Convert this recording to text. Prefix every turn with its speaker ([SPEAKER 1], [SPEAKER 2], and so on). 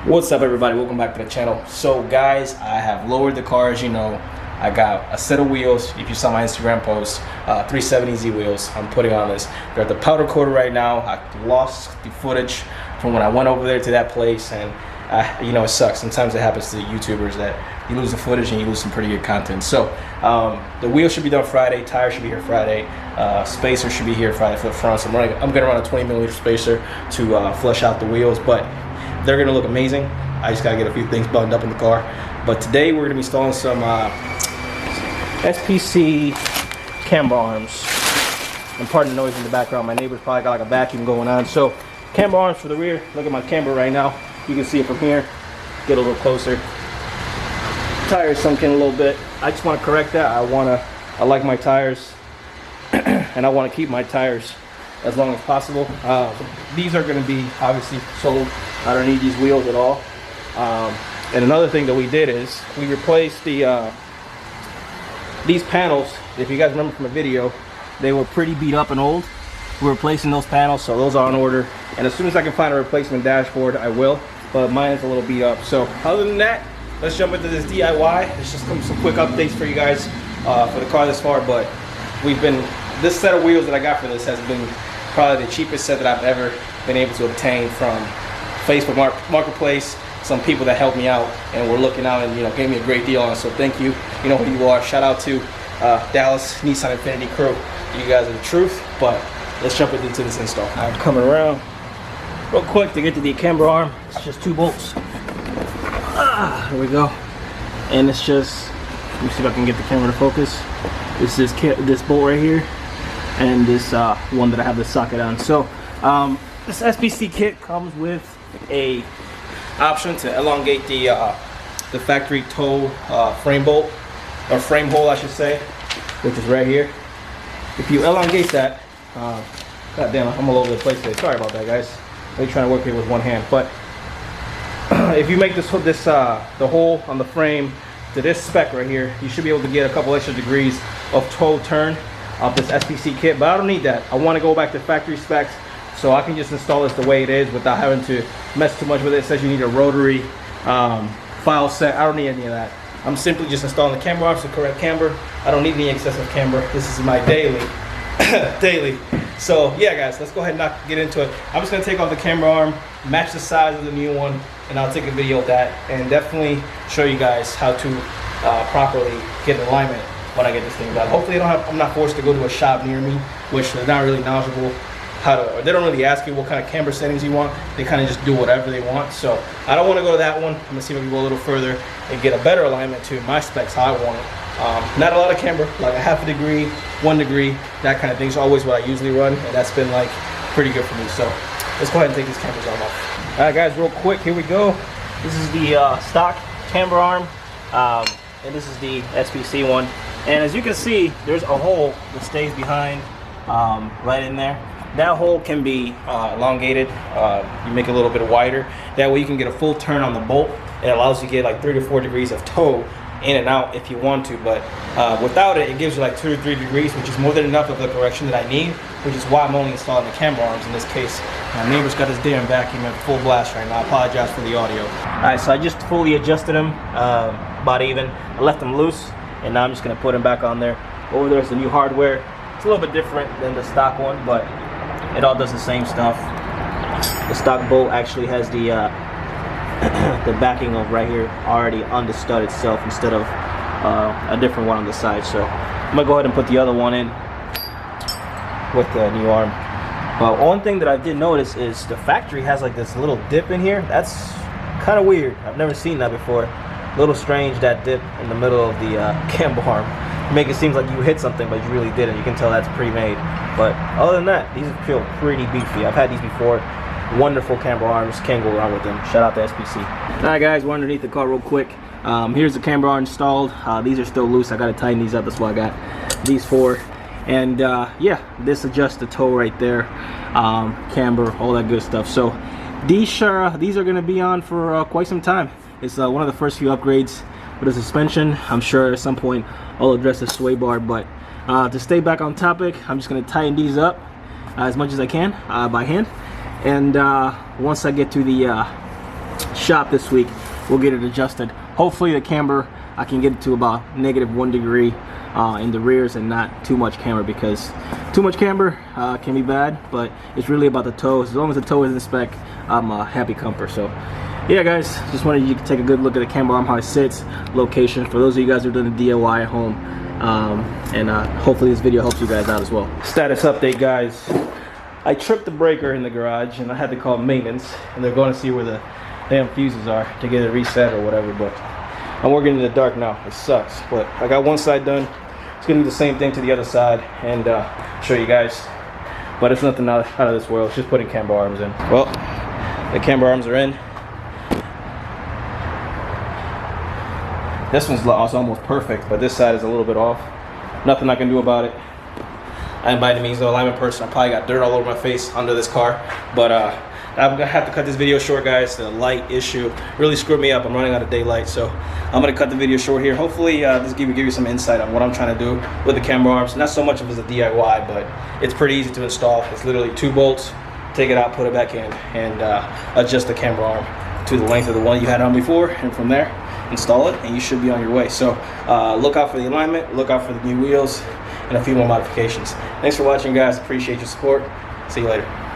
[SPEAKER 1] What's up, everybody? Welcome back to the channel. So guys, I have lowered the car. As you know, I got a set of wheels. If you saw my Instagram post, 370Z wheels I'm putting on this. They're at the powder coater right now. I lost the footage from when I went over there to that place, and you know, it sucks. Sometimes it happens to YouTubers that you lose the footage and you lose some pretty good content. So the wheel should be done Friday, tire should be here Friday, spacer should be here Friday for the front. So I'm gonna run a 20mm spacer to flush out the wheels, but they're gonna look amazing. I just gotta get a few things buttoned up in the car. But today we're gonna be installing some SPC camber arms. And pardon the noise in the background, my neighbor's probably got like a vacuum going on. So camber arms for the rear. Look at my camber right now. You can see it from here. Get a little closer. Tires sunk in a little bit. I just want to correct that. I like my tires and I want to keep my tires as long as possible. These are going to be obviously sold. I don't need these wheels at all. And another thing that we did is we replaced these panels. If you guys remember from the video, they were pretty beat up and old. We're replacing those panels, so those are on order. And as soon as I can find a replacement dashboard, I will. But mine is a little beat up. So other than that, let's jump into this DIY. There's just some quick updates for you guys for the car this far. But this set of wheels that I got for this has been probably the cheapest set that I've ever been able to obtain from Facebook Marketplace. Some people that helped me out and were looking out and, you know, gave me a great deal on it. So thank you. You know who you are. Shout out to Dallas Nissan Infinity crew. You guys are the truth. But let's jump into this install. I'm coming around real quick to get to the camber arm. It's just 2 bolts. Here we go. And it's just, let me see if I can get the camera to focus. This is this bolt right here, and this one that I have the socket on. So this SPC kit comes with a option to elongate the factory toe frame bolt, or frame hole I should say, which is right here. If you elongate that, god damn, I'm all over the place today. Sorry about that, guys. I'm trying to work here with one hand. But if you make the hole on the frame to this spec right here, you should be able to get a couple extra degrees of toe turn of this SPC kit. But I don't need that. I want to go back to factory specs, so I can just install this the way it is without having to mess too much with it. It says you need a rotary file set. I don't need any of that. I'm simply just installing the camber arms to correct camber. I don't need any excessive camber. This is my daily. So yeah, guys, let's go ahead and get into it. I'm just gonna take off the camber arm, match the size of the new one, and I'll take a video of that and definitely show you guys how to properly get alignment when I get this thing done. Hopefully I'm not forced to go to a shop near me, which they're not really knowledgeable or they don't really ask you what kind of camber settings you want. They kind of just do whatever they want. So I don't want to go to that one. I'm gonna see if I can go a little further and get a better alignment to my specs, how I want it. Not a lot of camber, like a 1/2 degree, 1 degree, that kind of thing is always what I usually run, and that's been like pretty good for me. So let's go ahead and take these camber arm off. All right, guys, real quick, here we go. This is the stock camber arm, and this is the SPC one. And as you can see, there's a hole that stays behind right in there. That hole can be elongated. You make it a little bit wider. That way you can get a full turn on the bolt. It allows you to get like 3 to 4 degrees of toe in and out if you want to, but without it, it gives you like 2 to 3 degrees, which is more than enough of the correction that I need, which is why I'm only installing the camber arms in this case. My neighbor's got his damn vacuum at full blast right now. I apologize for the audio. Alright, so I just fully adjusted them, about even. I left them loose, and now I'm just going to put them back on there. Over there's the new hardware. It's a little bit different than the stock one, but it all does the same stuff. The stock bolt actually has the backing of right here already on the stud itself instead of a different one on the side. So I'm gonna go ahead and put the other one in with the new arm. But one thing that I did notice is the factory has like this little dip in here. That's kind of weird. I've never seen that before. A little strange, that dip in the middle of the camber arm. Make it seem like you hit something, but you really didn't. You can tell that's pre-made. But other than that, these feel pretty beefy. I've had these before. Wonderful camber arms, can't go wrong with them. Shout out to SPC. Alright, guys, we're underneath the car real quick. Here's the camber arm installed. These are still loose. I gotta tighten these up. That's why I got these 4. And yeah, this adjusts the toe right there. Camber, all that good stuff. So these are gonna be on for quite some time. It's one of the first few upgrades with the suspension. I'm sure at some point I'll address the sway bar, but to stay back on topic, I'm just gonna tighten these up as much as I can by hand. And once I get to the shop this week. We'll get it adjusted. Hopefully the camber, I can get it to about -1 degree in the rears and not too much camber, because too much camber can be bad, but it's really about the toes. As long as the toe is in spec, I'm a happy camper. So yeah guys, just wanted you to take a good look at the camber arm, how it sits, location, for those of you guys who are doing the DIY at home. Hopefully this video helps you guys out as well. Status update guys. I tripped the breaker in the garage and I had to call maintenance, and they're going to see where the damn fuses are to get it reset or whatever, but I'm working in the dark now. It sucks, but I got one side done. It's gonna do the same thing to the other side and show you guys, but it's nothing out of this world. It's just putting camber arms in. Well, the camber arms are in. This one's also almost perfect, but this side is a little bit off. Nothing I can do about it. I am by any means no alignment person. I probably got dirt all over my face under this car, but I'm gonna have to cut this video short guys. The light issue really screwed me up. I'm running out of daylight, so I'm gonna cut the video short here. Hopefully this give you some insight on what I'm trying to do with the camber arms. Not so much of as a DIY, but it's pretty easy to install. It's literally 2 bolts, take it out, put it back in, and adjust the camber arm to the length of the one you had on before, and from there install it and you should be on your way. So look out for the alignment, look out for the new wheels, and a few more modifications. Thanks for watching guys, appreciate your support. See you later.